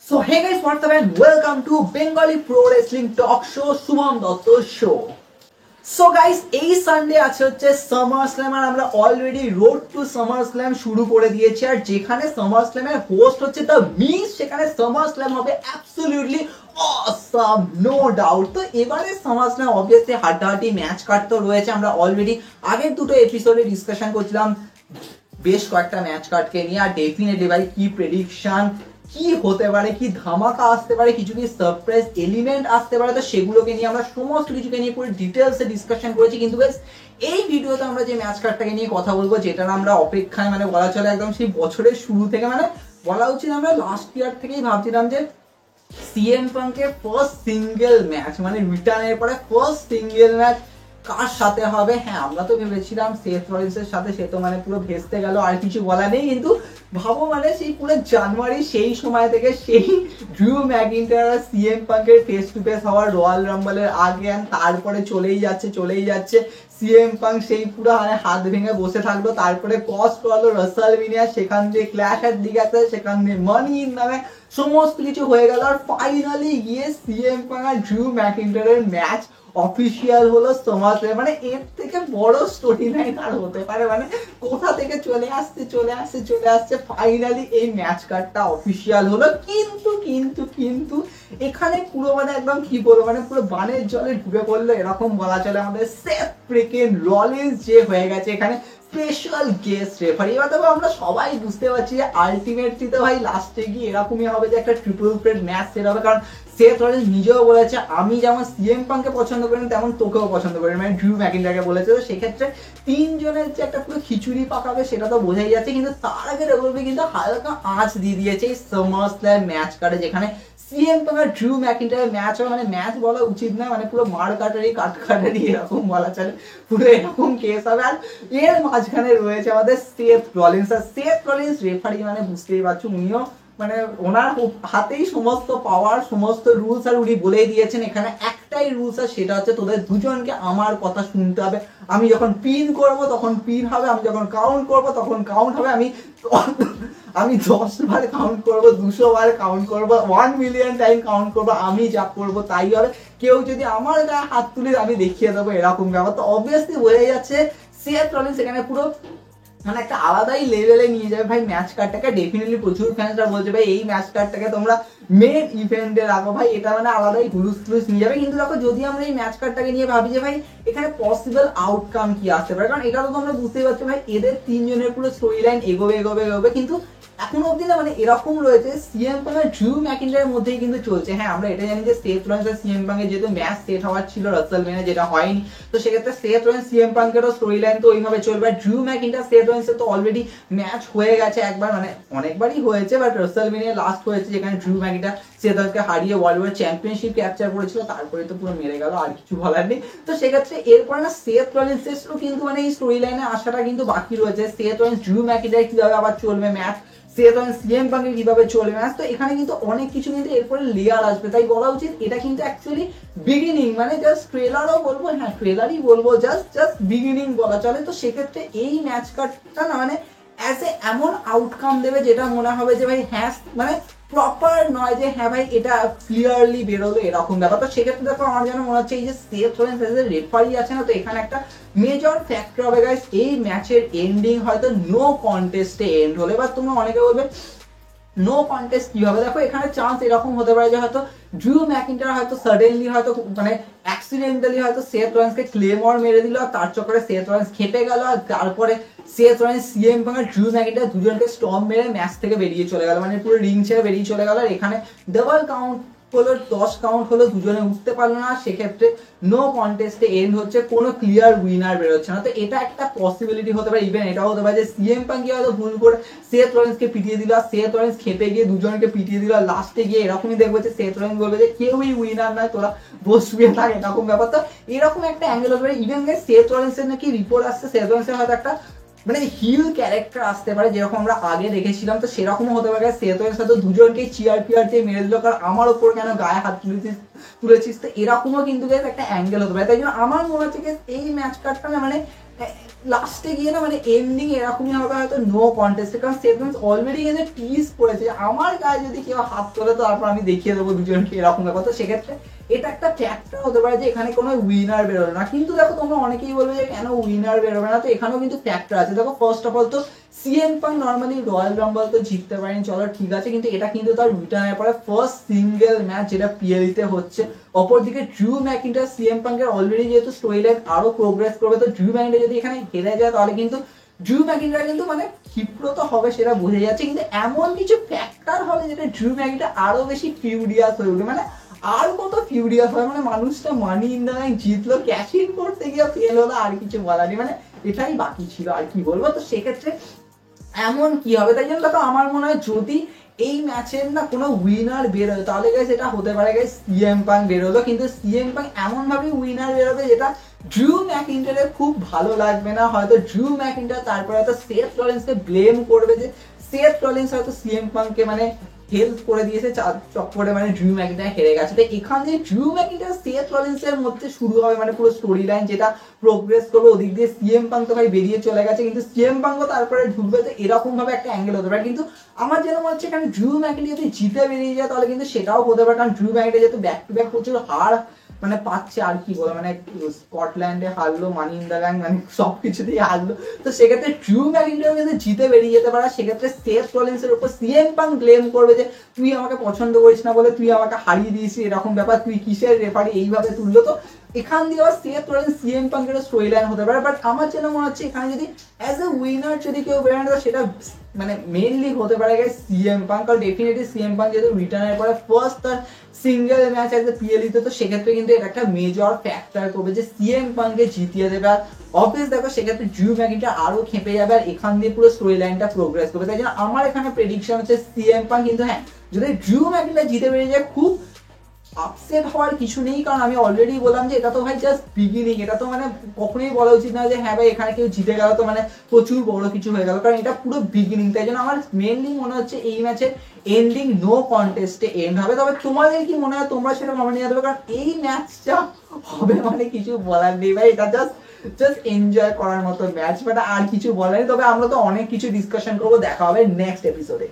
So hey guys, what's up and welcome to Bengali Pro Wrestling Talk Show Shubham Dotto Show. So guys, এই Sunday আছে হচ্ছে summer slam আর আমরা already road two summer slam শুরু করে দিয়েছি। আর যেখানে summer স্ল্যামের host হচ্ছে the miss, সেখানে সামার স্ল্যাম হবে অ্যাবসলিউটলি অসাম, নো ডাউট। তো এবারে সামার স্ল্যাম অবভিয়াসলি হাড্ডাহাড্ডি ম্যাচ কার্ড তো রয়েছে। আমরা অলরেডি আগের দুটো এপিসোডে ডিসকাশন করছিলাম বেশ কয়েকটা ম্যাচ কার্ডকে নিয়ে। আর ডেফিনেটলি ভাই কি প্রেডিকশন, কি হতে পারে, কি ধামাকা আসতে পারে, কিছু কি সারপ্রাইজ এলিমেন্ট আসতে পারে, তো সেগুলোকে নিয়ে আমরা সমস্ত কিছুকে নিয়ে পুরো ডিটেলসে ডিসকাশন করেছি। কিন্তু বেশ এই ভিডিওতে আমরা যে ম্যাচ কার্ডটাকে নিয়ে কথা বলবো, যেটার আমরা অপেক্ষায় মানে বলা চলে একদম সেই বছরের শুরু থেকে, মানে বলা উচিত আমরা লাস্ট ইয়ার থেকেই ভাবছিলাম যে সিএম পাঙ্কের ফার্স্ট সিঙ্গেল ম্যাচ, মানে রিটার্নের পরে ফার্স্ট সিঙ্গেল ম্যাচ কার সাথে হবে। হ্যাঁ, আমরা তো ভেবেছিলাম সেথ রলিন্সের সাথে, সে তো মানে পুরো ভেস্তে গেল, আর কিছু বলা নেই। কিন্তু ভাবো মানে সেই পুরো জানুয়ারি সেই সময় থেকে সেই ড্রু ম্যাকিন্টায়ার আর সিএম পাঙ্কের ফেস টু ফেস হওয়ার রয়্যাল রাম্বলের আগে, তারপরে চলেই যাচ্ছে সিএম পাঙ্ক সেই পুরো হাত ভেঙে বসে থাকলো। তারপরে কস্ট করলো রাসেলমেনিয়া, সেখান দিয়ে ক্ল্যাশ এর দিকে আছে, সেখান দিয়ে মানি ইন নামে সমস্ত কিছু হয়ে গেল। আর ফাইনালি গিয়ে সিএম পাঙ্ক আর ড্রু ম্যাকিন্টায়ারের ম্যাচ অফিসিয়াল হলো সমাজে। মানে এর থেকে বড় স্টোরি লাইন আর হতে পারে, মানে কোথা থেকে চলে আসছে ফাইনালি এই ম্যাচ কার্ডটা অফিসিয়াল হলো। কিন্তু এখানে পুরো মানে একদম কি বলবো, মানে পুরো বানের জলে ঢুকে পড়লো এরকম বলা চলে। আমাদের সেথ ফ্রিকিং রলিন্স যে হয়ে গেছে এখানে স্পেশাল গেস্ট রেফারি। এবার তবে আমরা সবাই বুঝতে পারছি যে আলটিমেটলি তো ভাই লাস্টে গিয়ে এরকমই হবে যে একটা ট্রিপল থ্রেট ম্যাচ সেট হবে। কারণ সেথ রলিন্স নিজেও বলেছে আমি যেমন সিএম পাঙ্ককে পছন্দ করি তেমন তোকেও পছন্দ করি, মানে ড্রু ম্যাকিন্টায়ারকে বলেছে। তো সেক্ষেত্রে তিনজনের যে একটা পুরো খিচুড়ি পাকাবে সেটা তো বোঝাই যাচ্ছে। কিন্তু তার আগে ডব্লিউডাব্লিউই কিন্তু হালকা আঁচ দিয়ে দিয়েছে এই সামার স্ল্যাম ম্যাচ কার্ডে, যেখানে সিএম পাঙ্ক আর ড্রু ম্যাকিন্টায়ার ম্যাচ হবে। মানে ম্যাচ বলা উচিত না, মানে পুরো মার কাটারি এরকম বলা চলে, পুরো এরকম কেস হবে। আর এর মাঝখানে রয়েছে আমাদের সেথ রলিন্স। আর সেথ রলিন্স রেফারি, মানে বুঝতেই পারছো উনিও মানে ওনার হাতেই সমস্ত পাওয়ার, সমস্ত রুলস। আর উনি বলেই দিয়েছেন এখানে একটাই রুলস, আর সেটা হচ্ছে তোদের দুজনকে আমার কথা শুনতে হবে। আমি যখন পিন করব তখন পিন হবে, আমি যখন কাউন্ট করব তখন কাউন্ট হবে। আমি 10 বার কাউন্ট করব, 200 বার কাউন্ট করব, 1 মিলিয়ন টাইম কাউন্ট করব, আমি যা করব তাই হবে। কেউ যদি আমার গায়ে হাত তুলে আমি দেখিয়ে দেবো, এরকম ব্যাপার। তো অবভিয়াসলি বোঝা যাচ্ছে সেথ রলিন্স এখানে পুরো মানে একটা আলাদাই লেভেলে নিয়ে যাবে ভাই ম্যাচ কার্ডটাকে। ডেফিনেটলি প্রচুর ফ্যান্সরা বলছে ভাই এই ম্যাচ কার্ডটাকে তোমরা মেন ইভেন্টে রাখো ভাই, এটা মানে আলাদাই হুলুস নিয়ে যাবে। কিন্তু দেখো যদি আমরা এই ম্যাচ কার্ডটাকে নিয়ে ভাবি যে ভাই এখানে পসিবল আউটকাম কি আসতে পারে, কারণ এটা তো তোমরা বুঝতেই পারছো ভাই এদের তিনজনের পুরো স্টোরি লাইন এগোবে। কিন্তু এখন অব্দি না মানে এরকম রয়েছে সিএম পাঙ্ক আর ড্রু ম্যাকিন্টায়ারের মধ্যেই কিন্তু চলছে। হ্যাঁ, আমরা এটা জানি যে সেথ রলিন্স আর সিএম পাঙ্কের যেহেতু ম্যাচ সেট হওয়ার ছিল রাসেলমেনিয়া, যেটা হয়নি, তো সেক্ষেত্রে সেথ রলিন্স সিএম পাঙ্কেরও স্টোরি লাইন তো ওইভাবে চলবে। আর ড্রু ম্যাকিন্টায়ার সেথ রলিন্সের তো অলরেডি ম্যাচ হয়ে গেছে একবার, মানে অনেকবারই হয়েছে, বাট রাসেলমেনিয়া লাস্ট হয়েছে যেখানে ড্রু ম্যাকিন্টায়ার সেথ রলিন্সকে হারিয়ে ওয়ার্ল্ড ওয়ার চ্যাম্পিয়নশিপ ক্যাপচার করেছিল। তারপরে তো পুরো মেরে গেল, আর কিছু বলার নেই। তো সেক্ষেত্রে এরপরে না সেথ রলিন্সেরও কিন্তু মানে এই স্টোরি লাইনে আসাটা কিন্তু বাকি রয়েছে। সেথ রলিন্স ড্রু ম্যাকিন্টায়ার কিভাবে আবার চলবে ম্যাচ, সিএম পাঙ্কে কিভাবে চলবে ম্যাচ, তো এখানে কিন্তু অনেক কিছু কিন্তু এরপরে লেয়ার আসবে। তাই বলা উচিত এটা কিন্তু অ্যাকচুয়ালি বিগিনিং, মানে জাস্ট ট্রেলারও বলবো, হ্যাঁ ট্রেলারই বলবো, জাস্ট বিগিনিং বলা চলে। তো সেক্ষেত্রে এই ম্যাচ কার্ডটা না মানে অ্যাজ এ এমন আউটকাম দেবে যেটা মনে হবে যে ভাই হ্যাঁ মানে প্রপার নয় যে হ্যাঁ ভাই এটা ক্লিয়ারলি বেরোলো এরকম ব্যাপার। তো সেক্ষেত্রে দেখো আমার যেন মনে হচ্ছে এই যে Seth Rollins as a referee আছে না, তো এখানে একটা মেজর ফ্যাক্টর হবে গাইস এই ম্যাচের এন্ডিং হয়তো নো কন্টেস্টে এন্ড হলে। বা তোমরা অনেকে বলবে নো কন্টেস্ট কি হবে, দেখো এখানে চান্স এরকম হতে পারে যে হয়তো ড্রু ম্যাকিন্টায়ার হয়তো সাডেনলি হয়তো মানে অ্যাক্সিডেন্টালি হয়তো সেথ রলিন্সকে ক্লেমর মেরে দিল, আর তার চক্করে সেথ রলিন্স খেপে গেল, আর তারপরে সেথ রলিন্স সিএম পাঙ্ক আর ড্রু ম্যাকিন্টায়ার দুজনকে স্টম্প মেরে ম্যাচ থেকে বেরিয়ে চলে গেল, মানে পুরো রিং ছেড়ে বেরিয়ে চলে গেল। আর এখানে ডাবল কাউন্ট হলো, 10 কাউন্ট হলো, দুজনে উঠতে পারলো না, সেক্ষেত্রে নো কন্টেস্টে এন্ড হচ্ছে, কোনো ক্লিয়ার উইনার বেরোচ্ছে না। তো এটা একটা পসিবিলিটি হতে পারে। ইভেন এটাও হতে পারে যে সিএম পাঙ্ক হয়তো ভুল করে সেথ রলিন্সকে পিটিয়ে দিল, আর সেথ রলিন্স খেপে গিয়ে দুজনকে পিটিয়ে দিল, আর লাস্টে গিয়ে এরকমই দেখবো যে সেথ রলিন্স বলবে যে কেউই উইনার নয়, তোরা বসবে থাকে, এরকম ব্যাপার। তো এরকম একটা অ্যাঙ্গেল হতে পারে। ইভেন সেথ রলিন্সের নাকি রিপোর্ট আসছে সেথ রলিন্সের হয়তো একটা মানে হিল ক্যারেক্টার আসতে পারে, যেরকম আমরা আগে দেখেছিলাম। তো সেরকমও হতে পারে সেথ রলিন্স হয়তো দুজনকে চিয়ার দিয়ে মেরে দিল, কারণ আমার ওপর কেন গায়ে হাত তুলেছিস। তো এরকমও কিন্তু একটা অ্যাঙ্গেল হতে পারে। তাই জন্য আমার মনে হচ্ছে এই ম্যাচ কার্ডটা না মানে লাস্টে গিয়ে না মানে এন্ডিং এরকমই হবে হয়তো নো কন্টেস্ট, কারণ সেভেন্স অলরেডি কিন্তু টিজ করেছে আমার গায়ে যদি কেউ হাত তোলে তো তারপর আমি দেখিয়ে দেবো দুজনকে এরকম ব্যাপার। তো সেক্ষেত্রে এটা একটা ফ্যাক্টর হতে পারে যে এখানে কোনো উইনার বেরোবে না, কিন্তু দেখো তোমরা অনেকেই বলবে যে কেন উইনার বেরোবে না, তো এখানেও কিন্তু ফ্যাক্টর আছে। দেখো ফার্স্ট অফ অল তো CM punk normally royal Rumble তো জিততে পারেনি, চলো ঠিক আছে, কিন্তু এটা কিন্তু তার রিটার্নের পরে ফার্স্ট সিঙ্গেল ম্যাচ যেটা পিএলইতে হচ্ছে। অপরদিকে ড্রু ম্যাকিন্টার সিএম পাঙ্কের অলরেডি যেহেতু স্টোরি লাইন আরো প্রোগ্রেস করবে, তো ড্রু ম্যাকিন্টার যদি এখানে হেরে যায় তাহলে কিন্তু ড্রু ম্যাকিন্টার কিন্তু মানে ক্ষিপ্র তো হবে সেটা বোঝা যাচ্ছে, কিন্তু এমন কিছু ফ্যাক্টর হবে যেটা ড্রু ম্যাকিন্টার আরো বেশি ফিউরিয়াস হয়ে উঠবে, মানে আর কত ফিউরিয়াস হয়, মানে মানুষটা মানি ইন দ্য ব্যাংক জিতলো, ক্যাশ ইন করতে গিয়ে ফেল হলো, আর কিছু বলার নেই, মানে এটাই বাকি ছিল আর কি বলবো। তো সেক্ষেত্রে এমন কি হবে, তাই জন্য দেখো আমার মনে হয় যদি এই ম্যাচের না কোনো উইনার বেরোয় তাহলে গাইস এটা হতে পারে গাইস সিএম পাঙ্ক বেরোলো, কিন্তু সিএম পাঙ্ক এমন ভাবে উইনার বেরোবে যেটা ড্রু ম্যাকিন্টারের খুব ভালো লাগবে না, হয়তো ড্রু ম্যাকিন্টার তারপরে হয়তো সেথ রলিন্সকে ব্লেম করবে যে সেথ রলিন্স হয়তো সিএম পাঙ্ককে মানে হেল্প করে দিয়েছে চক্করে, মানে ড্রু ম্যাকিন্টার হেরে গেছে। তো এখান থেকে ড্রু ম্যাকিন্টার সেথ রলিন্সের মধ্যে শুরু হবে মানে পুরো স্টোরি লাইন যেটা প্রোগ্রেস করবে, ওদিক দিয়ে সিএম পাঙ্ক তো ভাই বেরিয়ে চলে গেছে, কিন্তু সিএম পাঙ্কও তারপরে ঢুকবে, তো এরকম ভাবে একটা অ্যাঙ্গেল হতে পারে। কিন্তু আমার যেন মনে হচ্ছে এখানে ড্রু ম্যাকিন্টার যদি জিতে বেরিয়ে যায় তাহলে কিন্তু সেটাও হতে পারে, কারণ ড্রু ম্যাকিন্টার যেহেতু ব্যাক টু ব্যাক প্রচুর হার মানে পাচ্ছে, আর কি বলে মানে স্কটল্যান্ডে হারলো, মানি ইন দ্য ব্যাংক, মানে সবকিছুতেই হারলো, তো সেক্ষেত্রে ড্রু ম্যাকিন্টার কিন্তু জিতে বেরিয়ে যেতে পারে। সেক্ষেত্রে সেথ রলিন্সের উপর সিএম পাঙ্ক ব্লেম করবে যে তুই আমাকে পছন্দ করিস না বলে তুই আমাকে হারিয়ে দিয়েছিস, এরকম ব্যাপার, তুই কিসের রেফারি এইভাবে তুললো, তো এখান দিয়ে আবার সেথ রলিন্স সিএম পাঙ্কের স্টোরি লাইন হতে পারে। বাট আমার যেন মনে হচ্ছে এখানে যদি অ্যাজ এ উইনার যদি কেউ বেরোয় সেটা মানে মেইনলি হতে পারে সিএম পাঙ্ক, কারণ ডেফিনেটলি সিএম পাঙ্ক যেহেতু রিটার্নের পরে ফার্স্ট তার সিঙ্গেল ম্যাচ অ্যাজ এ পিএলইতে, তো সেক্ষেত্রে কিন্তু এটা একটা মেজর ফ্যাক্টর করবে যে সিএম পাঙ্ককে জিতিয়ে দেবে। আর অবভিয়াস দেখো সেক্ষেত্রে ড্রু ম্যাকিন্টার আরো খেপে যাবে আর এখান দিয়ে পুরো স্টোরি লাইনটা প্রোগ্রেস করবে, তাই জন্য আমার এখানে প্রেডিকশন হচ্ছে সিএম পাঙ্ক। কিন্তু হ্যাঁ যদি ড্রু ম্যাকিন্টার জিতে বেরিয়ে যায় খুব আপসেট হওয়ার কিছু নেই, কারণ আমি অলরেডি বললাম যে এটা তো ভাই জাস্ট বিগিনিং, এটা তো মানে কখনোই বলা উচিত না যে হ্যাঁ ভাই এখানে কেউ জিতে গেল তো মানে প্রচুর বড় কিছু হয়ে গেল, কারণ এটা পুরো বিগিনিং। তাই জন্য আমার মেনলি মনে হচ্ছে এই ম্যাচের এন্ডিং নো কন্টেস্টে এন্ড হবে। তবে তোমাদের কি মনে হয় তোমরা সেটা কমেন্টে জানাবে, কারণ এই ম্যাচটা হবে মানে কিছু বলার নেই ভাই, এটা জাস্ট এনজয় করার মতো ম্যাচ, বাট আর কিছু বলার নেই। তবে আমরা তো অনেক কিছু ডিসকাশন করবো, দেখা হবে নেক্সট এপিসোডে।